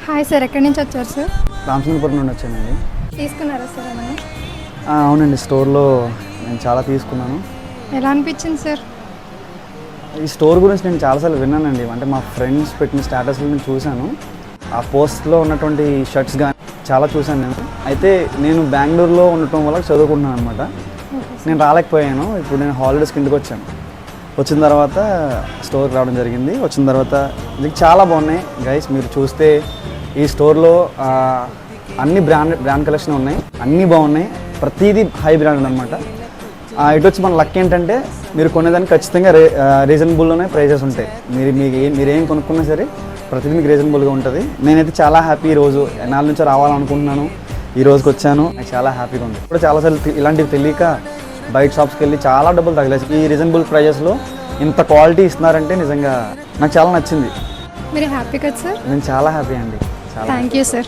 Hi sir, ఎక్కడి నుంచి వచ్చారు సార్? రామచంద్రపురం నుండి వచ్చానండి. తీసుకున్నారా సార్ ఏమన్నా? అవునండి, స్టోర్లో నేను చాలా తీసుకున్నాను. ఎలా అనిపించింది సార్? ఈ స్టోర్ గురించి నేను చాలాసార్లు విన్నానండి. అంటే మా ఫ్రెండ్స్ పెట్టిన స్టేటస్లో నేను చూశాను. ఆ పోస్ట్లో ఉన్నటువంటి షర్ట్స్ కానీ చాలా చూశాను నేను. అయితే నేను బెంగళూరులో ఉండటం వల్ల చదువుకుంటున్నాను అనమాట. నేను రాలేకపోయాను. ఇప్పుడు నేను హాలిడేస్కి ఇంటికి వచ్చాను. వచ్చిన తర్వాత స్టోర్కి రావడం జరిగింది. వచ్చిన తర్వాత ఇది చాలా బాగున్నాయి గైస్. మీరు చూస్తే ఈ స్టోర్లో అన్ని బ్రాండ్ కలెక్షన్ ఉన్నాయి, అన్నీ బాగున్నాయి. ప్రతిదీ హై బ్రాండ్ అనమాట. ఇటు వచ్చి మన లక్ ఏంటంటే మీరు కొనేదానికి ఖచ్చితంగా రీజనబుల్లోనే ప్రైజెస్ ఉంటాయి. మీరు ఏం కొనుక్కున్నా సరే ప్రతిదీ మీకు రీజనబుల్గా ఉంటుంది. నేనైతే చాలా హ్యాపీ. ఈరోజు ఎన్నాళ్ళ నుంచో రావాలనుకుంటున్నాను, ఈ రోజుకి వచ్చాను. నాకు చాలా హ్యాపీగా ఉంది. ఇప్పుడు చాలాసార్లు ఇలాంటివి తెలియక బయట షాప్స్కి వెళ్ళి చాలా డబ్బులు తగిలేసి ఈ రీజనబుల్ ప్రైజెస్లో ఇంత క్వాలిటీ ఇస్తున్నారంటే నిజంగా నాకు చాలా నచ్చింది. మీరు హ్యాపీ కదా సార్? నేను చాలా హ్యాపీ అండి. చాలా థ్యాంక్ యూ సార్.